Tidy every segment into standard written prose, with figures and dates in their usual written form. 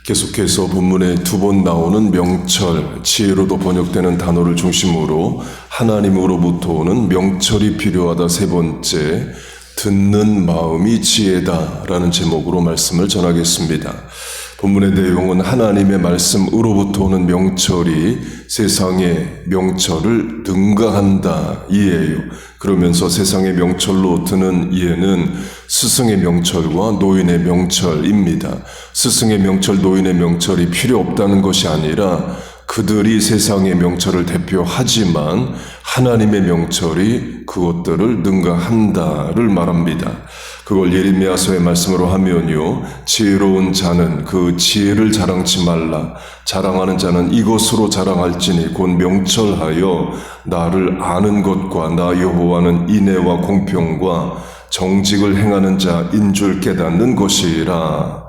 계속해서 본문에 두 번 나오는 명철, 지혜로도 번역되는 단어를 중심으로 하나님으로부터 오는 명철이 필요하다. 세 번째, 듣는 마음이 지혜다라는 제목으로 말씀을 전하겠습니다. 본문의 내용은 하나님의 말씀으로부터 오는 명철이 세상의 명철을 능가한다 이에요. 그러면서 세상의 명철로 드는 이에는 스승의 명철과 노인의 명철입니다. 스승의 명철, 노인의 명철이 필요 없다는 것이 아니라 그들이 세상의 명철을 대표하지만 하나님의 명철이 그것들을 능가한다를 말합니다. 그걸 예레미야서의 말씀으로 하면요, 지혜로운 자는 그 지혜를 자랑치 말라. 자랑하는 자는 이것으로 자랑할지니 곧 명철하여 나를 아는 것과 나 여호와는 인애와 공평과 정직을 행하는 자인 줄 깨닫는 것이라.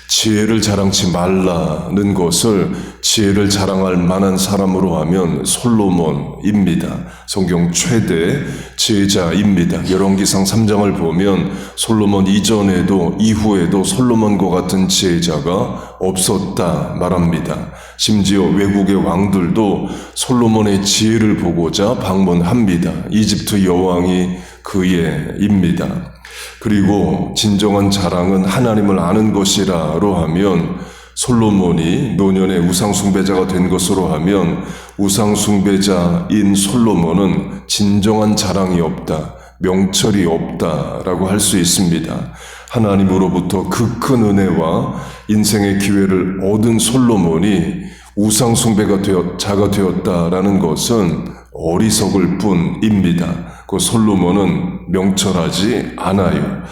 지혜를 자랑치 말라는 것을 지혜를 자랑할 만한 사람으로 하면 솔로몬입니다. 성경 최대 지혜자입니다. 열왕기상 3장을 보면 솔로몬 이전에도 이후에도 솔로몬과 같은 지혜자가 없었다 말합니다. 심지어 외국의 왕들도 솔로몬의 지혜를 보고자 방문합니다. 이집트 여왕이 그의입니다. 그리고 진정한 자랑은 하나님을 아는 것이라로 하면 솔로몬이 노년의 우상숭배자가 된 것으로 하면 우상숭배자인 솔로몬은 진정한 자랑이 없다, 명철이 없다라고 할 수 있습니다. 하나님으로부터 그 큰 은혜와 인생의 기회를 얻은 솔로몬이 우상숭배자가 되었다라는 것은 어리석을 뿐입니다. 그 솔로몬은 명철하지 않아요.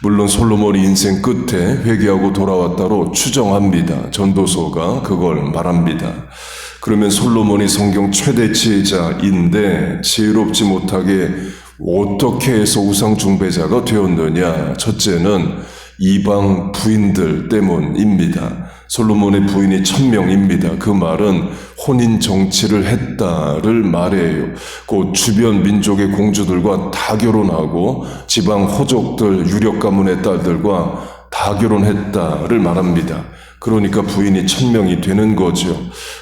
물론 솔로몬이 인생 끝에 회개하고 돌아왔다로 추정합니다. 전도서가 그걸 말합니다. 그러면 솔로몬이 성경 최대 지혜자인데 지혜롭지 못하게 어떻게 해서 우상숭배자가 되었느냐? 첫째는 이방 부인들 때문입니다. 솔로몬의 부인이 1000명입니다. 그 말은 혼인 정치를 했다를 말해요. 곧 주변 민족의 공주들과 다 결혼하고 지방 호족들, 유력 가문의 딸들과 다 결혼했다를 말합니다. 그러니까 부인이 1000명이 되는 거죠.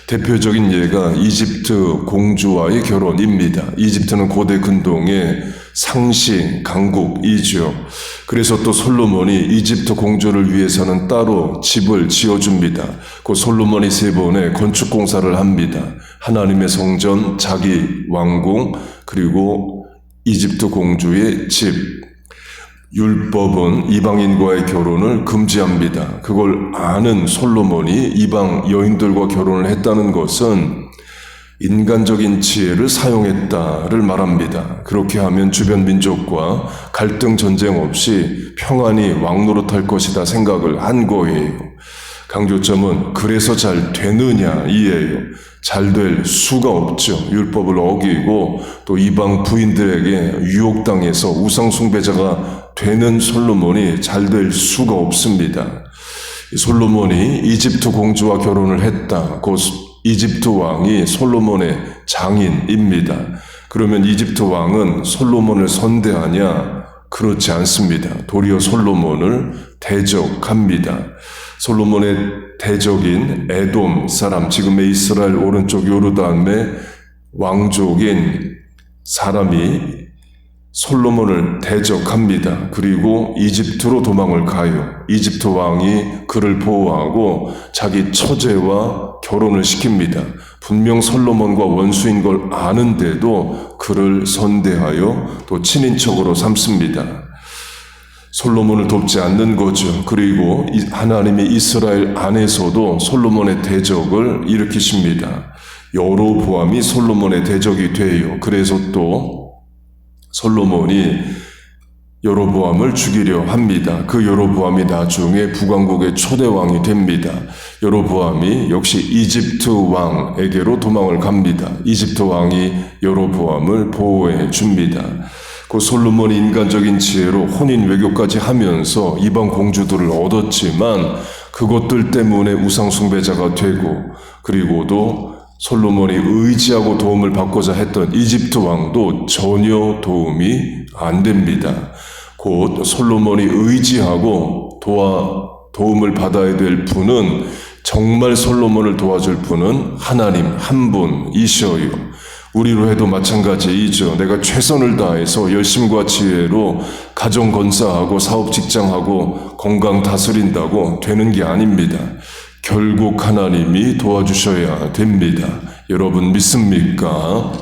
대표적인 예가 이집트 공주와의 결혼입니다. 이집트는 고대 근동의 상시 강국이죠. 그래서 또 솔로몬이 이집트 공주를 위해서는 따로 집을 지어줍니다. 그 솔로몬이 3번의 건축 공사를 합니다. 하나님의 성전, 자기 왕궁, 그리고 이집트 공주의 집. 율법은 이방인과의 결혼을 금지합니다. 그걸 아는 솔로몬이 이방 여인들과 결혼을 했다는 것은 인간적인 지혜를 사용했다를 말합니다. 그렇게 하면 주변 민족과 갈등 전쟁 없이 평안히 왕노릇할 것이다 생각을 한 거예요. 강조점은 그래서 잘 되느냐 이에요. 잘 될 수가 없죠. 율법을 어기고 또 이방 부인들에게 유혹당해서 우상숭배자가 되는 솔로몬이 잘 될 수가 없습니다. 솔로몬이 이집트 공주와 결혼을 했다. 곧 이집트 왕이 솔로몬의 장인입니다. 그러면 이집트 왕은 솔로몬을 선대하냐? 그렇지 않습니다. 도리어 솔로몬을 대적합니다. 솔로몬의 대적인 에돔 사람, 지금의 이스라엘 오른쪽 요르단의 왕족인 사람이 솔로몬을 대적합니다. 그리고 이집트로 도망을 가요. 이집트 왕이 그를 보호하고 자기 처제와 결혼을 시킵니다. 분명 솔로몬과 원수인 걸 아는데도 그를 선대하여 또 친인척으로 삼습니다. 솔로몬을 돕지 않는 거죠. 그리고 하나님이 이스라엘 안에서도 솔로몬의 대적을 일으키십니다. 여로보암이 솔로몬의 대적이 돼요. 그래서 또 솔로몬이 여로보암을 죽이려 합니다. 그 여로보암이 나중에 북왕국의 초대왕이 됩니다. 여로보암이 역시 이집트 왕에게로 도망을 갑니다. 이집트 왕이 여로보암을 보호해 줍니다. 그 솔로몬이 인간적인 지혜로 혼인 외교까지 하면서 이방 공주들을 얻었지만 그것들 때문에 우상숭배자가 되고, 그리고도 솔로몬이 의지하고 도움을 받고자 했던 이집트 왕도 전혀 도움이 안 됩니다. 곧 솔로몬이 의지하고 도움을 받아야 될 분은 정말 솔로몬을 도와줄 분은 하나님 한 분이셔요. 우리로 해도 마찬가지이죠. 내가 최선을 다해서 열심과 지혜로 가정 건사하고 사업 직장하고 건강 다스린다고 되는 게 아닙니다. 결국 하나님이 도와주셔야 됩니다. 여러분 믿습니까?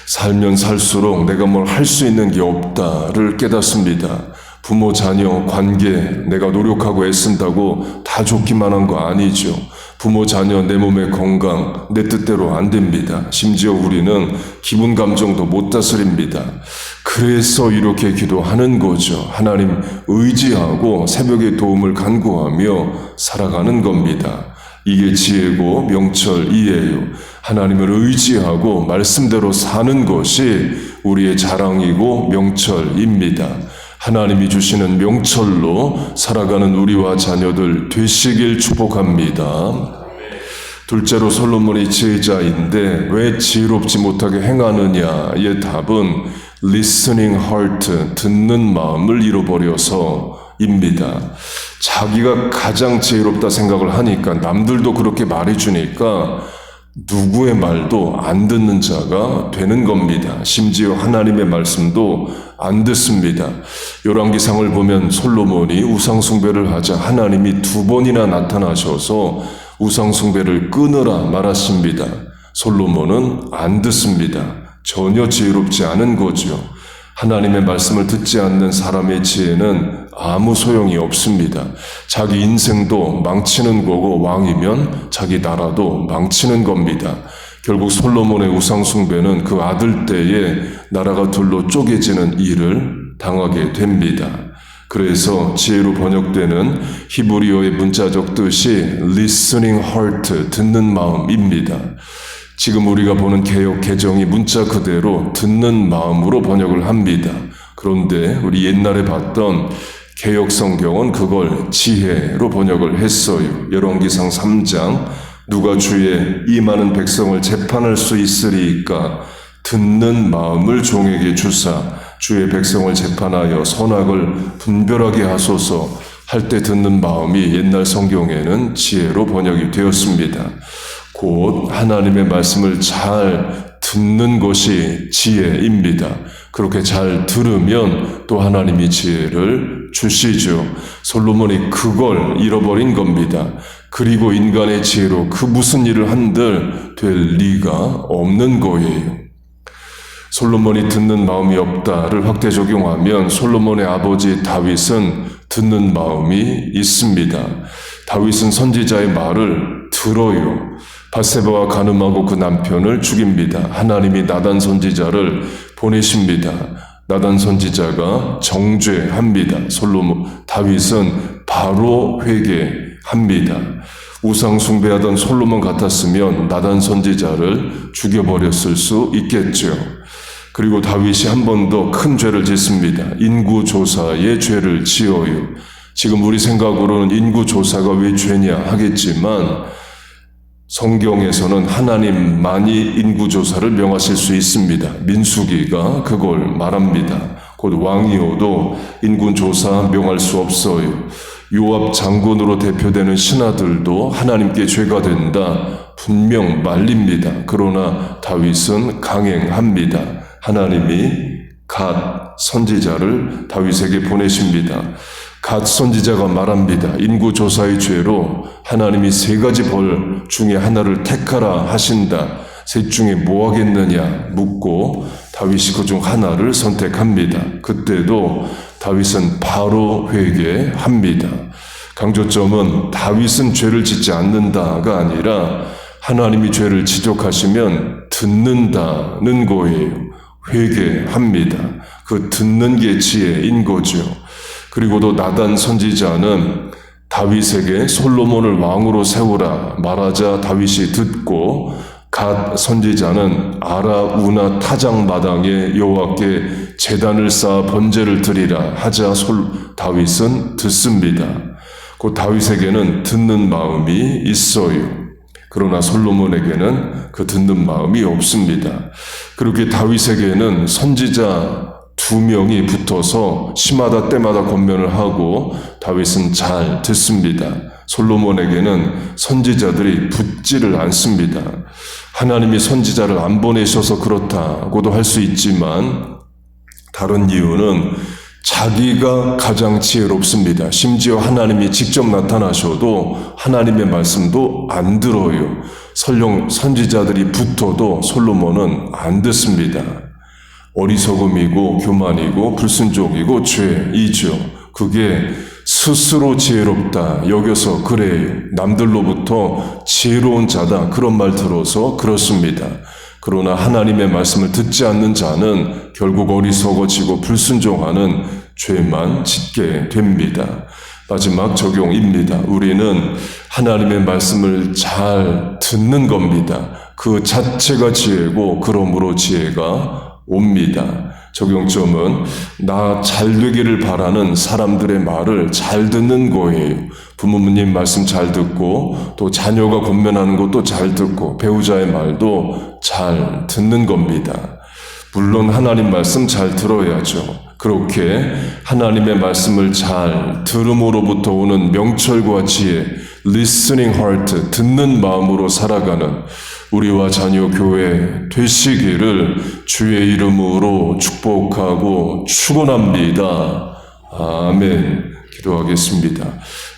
살면 살수록 내가 뭘 할 수 있는 게 없다를 깨닫습니다. 부모, 자녀, 관계 내가 노력하고 애쓴다고 다 좋기만 한 거 아니죠. 부모, 자녀, 내 몸의 건강 내 뜻대로 안 됩니다. 심지어 우리는 기분 감정도 못 다스립니다. 그래서 이렇게 기도하는 거죠. 하나님 의지하고 새벽의 도움을 간구하며 살아가는 겁니다. 이게 지혜고 명철이에요. 하나님을 의지하고 말씀대로 사는 것이 우리의 자랑이고 명철입니다. 하나님이 주시는 명철로 살아가는 우리와 자녀들 되시길 축복합니다. 둘째로 솔로몬이 지혜자인데 왜 지혜롭지 못하게 행하느냐의 답은 listening heart, 듣는 마음을 잃어버려서입니다. 자기가 가장 지혜롭다 생각을 하니까 남들도 그렇게 말해주니까 누구의 말도 안 듣는 자가 되는 겁니다. 심지어 하나님의 말씀도 안 듣습니다. 열왕기상을 보면 솔로몬이 우상숭배를 하자 하나님이 2번이나 나타나셔서 우상숭배를 끊으라 말하십니다. 솔로몬은 안 듣습니다. 전혀 지혜롭지 않은 거죠. 하나님의 말씀을 듣지 않는 사람의 지혜는 아무 소용이 없습니다. 자기 인생도 망치는 거고 왕이면 자기 나라도 망치는 겁니다. 결국 솔로몬의 우상숭배는 그 아들 때에 나라가 둘로 쪼개지는 일을 당하게 됩니다. 그래서 지혜로 번역되는 히브리어의 문자적 뜻이 listening heart, 듣는 마음입니다. 지금 우리가 보는 개역 개정이 문자 그대로 듣는 마음으로 번역을 합니다. 그런데 우리 옛날에 봤던 개역 성경은 그걸 지혜로 번역을 했어요. 열왕기상 3장 누가 주의 이 많은 백성을 재판할 수 있으리이까 듣는 마음을 종에게 주사 주의 백성을 재판하여 선악을 분별하게 하소서 할 때 듣는 마음이 옛날 성경에는 지혜로 번역이 되었습니다. 곧 하나님의 말씀을 잘 듣는 것이 지혜입니다. 그렇게 잘 들으면 또 하나님이 지혜를 주시죠. 솔로몬이 그걸 잃어버린 겁니다. 그리고 인간의 지혜로 그 무슨 일을 한들 될 리가 없는 거예요. 솔로몬이 듣는 마음이 없다를 확대 적용하면 솔로몬의 아버지 다윗은 듣는 마음이 있습니다. 다윗은 선지자의 말을 들어요. 밧세바와 간음하고 그 남편을 죽입니다. 하나님이 나단 선지자를 보내십니다. 나단 선지자가 정죄합니다. 다윗은 바로 회개합니다. 우상 숭배하던 솔로몬 같았으면 나단 선지자를 죽여버렸을 수 있겠죠. 그리고 다윗이 한 번 더 큰 죄를 짓습니다. 인구조사의 죄를 지어요. 지금 우리 생각으로는 인구조사가 왜 죄냐 하겠지만 성경에서는 하나님만이 인구조사를 명하실 수 있습니다. 민수기가 그걸 말합니다. 곧 왕이어도 인구조사 명할 수 없어요. 요압 장군으로 대표되는 신하들도 하나님께 죄가 된다 분명 말립니다. 그러나 다윗은 강행합니다. 하나님이 갓 선지자를 다윗에게 보내십니다. 갓 선지자가 말합니다. 인구조사의 죄로 하나님이 3가지 벌 중에 하나를 택하라 하신다. 셋 중에 뭐 하겠느냐 묻고 다윗이 그 중 하나를 선택합니다. 그때도 다윗은 바로 회개합니다. 강조점은 다윗은 죄를 짓지 않는다가 아니라 하나님이 죄를 지적하시면 듣는다는 거예요. 회개합니다. 그 듣는 게 지혜인 거죠. 그리고도 나단 선지자는 다윗에게 솔로몬을 왕으로 세우라 말하자 다윗이 듣고 갓 선지자는 아라우나 타작마당에 여호와께 제단을 쌓아 번제를 드리라 하자 다윗은 듣습니다. 곧 다윗에게는 듣는 마음이 있어요. 그러나 솔로몬에게는 그 듣는 마음이 없습니다. 그렇게 다윗에게는 선지자 2명이 붙어서 시마다 때마다 권면을 하고 다윗은 잘 듣습니다. 솔로몬에게는 선지자들이 붙지를 않습니다. 하나님이 선지자를 안 보내셔서 그렇다고도 할 수 있지만 다른 이유는 자기가 가장 지혜롭습니다. 심지어 하나님이 직접 나타나셔도 하나님의 말씀도 안 들어요. 설령 선지자들이 붙어도 솔로몬은 안 듣습니다. 어리석음이고 교만이고 불순종이고 죄이죠. 그게 스스로 지혜롭다 여겨서 그래요. 남들로부터 지혜로운 자다 그런 말 들어서 그렇습니다. 그러나 하나님의 말씀을 듣지 않는 자는 결국 어리석어지고 불순종하는 죄만 짓게 됩니다. 마지막 적용입니다. 우리는 하나님의 말씀을 잘 듣는 겁니다. 그 자체가 지혜고 그러므로 지혜가 옵니다. 적용점은 나 잘 되기를 바라는 사람들의 말을 잘 듣는 거예요. 부모님 말씀 잘 듣고 또 자녀가 권면하는 것도 잘 듣고 배우자의 말도 잘 듣는 겁니다. 물론 하나님 말씀 잘 들어야죠. 그렇게 하나님의 말씀을 잘 들음으로부터 오는 명철과 지혜, listening heart, 듣는 마음으로 살아가는 우리와 자녀 교회 되시기를 주의 이름으로 축복하고 축원합니다. 아멘. 기도하겠습니다.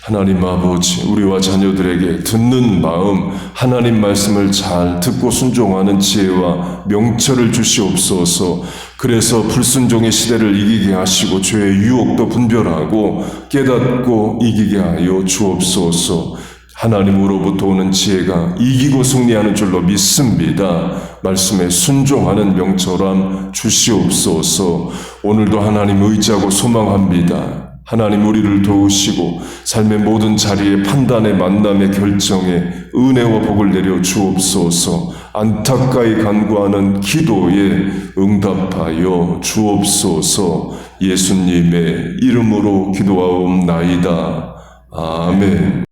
하나님 아버지, 우리와 자녀들에게 듣는 마음, 하나님 말씀을 잘 듣고 순종하는 지혜와 명철을 주시옵소서. 그래서 불순종의 시대를 이기게 하시고 죄의 유혹도 분별하고 깨닫고 이기게 하여 주옵소서. 하나님으로부터 오는 지혜가 이기고 승리하는 줄로 믿습니다. 말씀에 순종하는 명철함 주시옵소서. 오늘도 하나님 의지하고 소망합니다. 하나님 우리를 도우시고 삶의 모든 자리에 판단에 만남에 결정에 은혜와 복을 내려 주옵소서. 안타까이 간구하는 기도에 응답하여 주옵소서. 예수님의 이름으로 기도하옵나이다. 아멘.